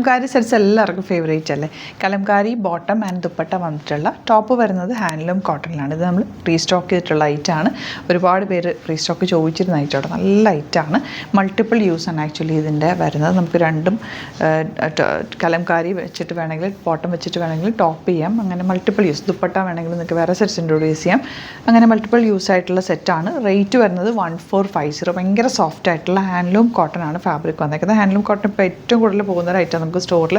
Kalamkari sets എല്ലാവർക്കും favourite അല്ലേ. Kalamkari bottom and dupatta വന്നിട്ടുള്ള ടോപ്പ് വരുന്നത് ഹാൻഡ്ലൂം കോട്ടണിലാണ്. ഇത് നമ്മൾ റീസ്റ്റോക്ക് ചെയ്തിട്ടുള്ള ഐറ്റമാണ്. ഒരുപാട് പേര് റീസ്റ്റോക്ക് ചോദിച്ചിരുന്ന ഐറ്റമാണ്. നല്ല ഐറ്റമാണ്. മൾട്ടിപ്പിൾ യൂസ് ആണ് ആക്ച്വലി ഇതിൻ്റെ വരുന്നത്. നമുക്ക് രണ്ടും കലംകാരി വെച്ചിട്ട് വേണമെങ്കിൽ ബോട്ടം വെച്ചിട്ട് വേണമെങ്കിൽ ടോപ്പ് ചെയ്യാം. അങ്ങനെ മൾട്ടിപ്പിൾ യൂസ്. ദുപ്പട്ട വേണമെങ്കിൽ നിങ്ങൾക്ക് വേറെ സെറ്റ്സ് ഇൻട്രൊഡ്യൂസ് ചെയ്യാം. അങ്ങനെ മൾട്ടിപ്പിൾ യൂസ് ആയിട്ടുള്ള സെറ്റാണ്. റേറ്റ് വരുന്നത് 1450. ഭയങ്കര സോഫ്റ്റ് ആയിട്ടുള്ള ഹാൻഡ്ലൂം കോട്ടൺ ആണ് ഫാബ്രിക് വന്നേക്കുന്നത്. ഹാൻഡ്ലൂം കോട്ടൺ ഇപ്പോൾ ഏറ്റവും കൂടുതൽ പോകുന്ന ഒരു ഐറ്റം നമുക്ക് സ്റ്റോറിൽ.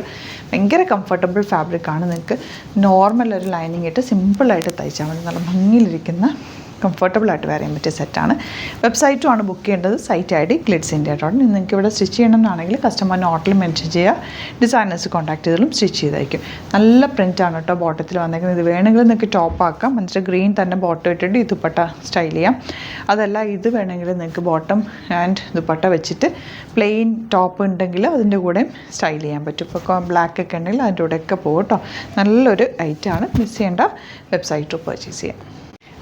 ഭയങ്കര കംഫർട്ടബിൾ ഫാബ്രിക്കാണ്. നിങ്ങൾക്ക് നോർമൽ ഒരു ലൈനിങ് ഇട്ട് സിമ്പിളായിട്ട് തയ്ച്ചാൽ മതി. നല്ല ഭംഗിയിലിരിക്കുന്ന കംഫർട്ടബിളായിട്ട് വെയർ ചെയ്യാൻ പറ്റിയ സെറ്റാണ്. വെബ്സൈറ്റുമാണ് ബുക്ക് ചെയ്യേണ്ടത്. Site ID glitzindia.in. നിങ്ങൾക്ക് ഇവിടെ സ്റ്റിച്ച് ചെയ്യണമെന്നാണെങ്കിൽ കസ്റ്റമറിന് ഓർഡറിൽ മെൻഷൻ ചെയ്യുക. ഡിസൈനേഴ്സ് കോൺടാക്ട് ചെയ്താലും സ്റ്റിച്ച് ചെയ്തായിരിക്കും. നല്ല പ്രിൻ്റാണ് കേട്ടോ ബോട്ടത്തിൽ വന്നേക്കുന്നത്. ഇത് വേണമെങ്കിൽ നിങ്ങൾക്ക് ടോപ്പ് ആക്കാം. എന്നിട്ട് ഗ്രീൻ തന്നെ ബോട്ടം ഇട്ടിട്ട് ഈ ദുപ്പട്ട സ്റ്റൈൽ ചെയ്യാം. അതല്ല ഇത് വേണമെങ്കിൽ നിങ്ങൾക്ക് ബോട്ടം ആൻഡ് ദുപ്പട്ട വെച്ചിട്ട് പ്ലെയിൻ ടോപ്പ് ഉണ്ടെങ്കിൽ അതിൻ്റെ കൂടെ സ്റ്റൈൽ ചെയ്യാൻ പറ്റും. ഇപ്പോൾ ബ്ലാക്ക് ഒക്കെ ഉണ്ടെങ്കിൽ അതിൻ്റെ കൂടെയൊക്കെ പോകും കേട്ടോ. നല്ലൊരു ഐറ്റമാണ്. മിസ് ചെയ്യേണ്ട. വെബ്സൈറ്റ് പർച്ചേസ് ചെയ്യാം.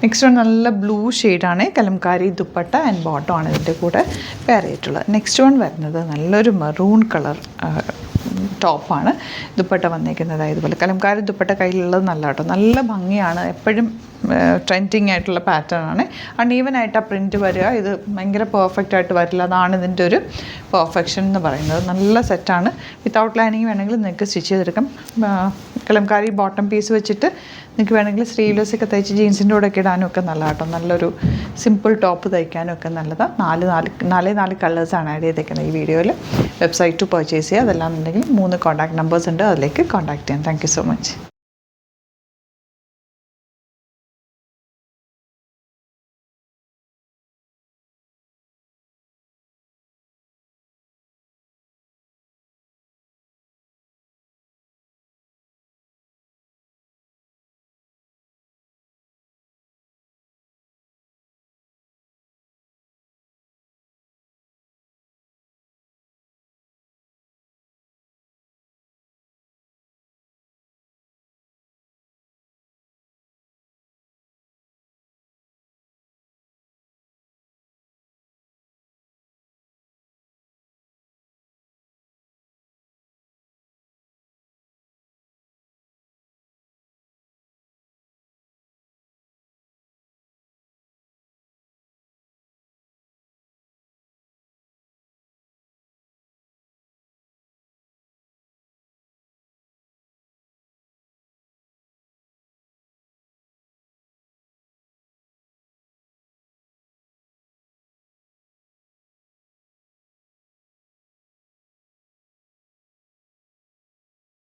നെക്സ്റ്റ് വൺ നല്ല ബ്ലൂ ഷെയ്ഡാണ്. കലംകാരി ദുപ്പട്ട ആൻഡ് ബോട്ടം ആണ് ഇതിൻ്റെ കൂടെ പെയർ ചെയ്തിട്ടുള്ളത്. നെക്സ്റ്റ് വൺ വരുന്നത് നല്ലൊരു മെറൂൺ കളർ ടോപ്പാണ്. ദുപ്പട്ട വന്നേക്കുന്നത് ഇതുപോലെ. കലംകാരി ദുപ്പട്ട കയ്യിലുള്ളത് നല്ല കേട്ടോ. നല്ല ഭംഗിയാണ്. എപ്പോഴും ട്രെൻഡിങ് ആയിട്ടുള്ള പാറ്റേൺ ആണ്. അൺഈവൻ ആയിട്ട് ആ പ്രിൻറ്റ് വരിക. ഇത് ഭയങ്കര പെർഫെക്റ്റ് ആയിട്ട് വരില്ല. അതാണ് ഇതിൻ്റെ ഒരു പെർഫെക്ഷൻ എന്ന് പറയുന്നത്. നല്ല സെറ്റാണ്. വിത്തൗട്ട് ലൈനിങ് വേണമെങ്കിൽ നിങ്ങൾക്ക് സ്റ്റിച്ച് ചെയ്തെടുക്കാം. കലംകാരി ബോട്ടം പീസ് വെച്ചിട്ട് നിങ്ങൾക്ക് വേണമെങ്കിൽ സ്ലീവ്ലെസ് ഒക്കെ തയ്ച്ച് ജീൻസിൻ്റെ കൂടെ ഒക്കെ ഇടാനും ഒക്കെ നല്ല കേട്ടോ. നല്ലൊരു സിമ്പിൾ ടോപ്പ് തയ്ക്കാനും ഒക്കെ നല്ലതാണ്. നാല് കളേഴ്സാണ് ആഡ് ചെയ്തേക്കുന്നത് ഈ വീഡിയോയിൽ. വെബ്സൈറ്റ് പർച്ചേസ് ചെയ്യുക. അതെല്ലാം ഉണ്ടെങ്കിൽ 3 കോൺടാക്ട് നമ്പേഴ്സ് ഉണ്ട്. അതിലേക്ക് കോൺടാക്ട് ചെയ്യാം. Thank you so much.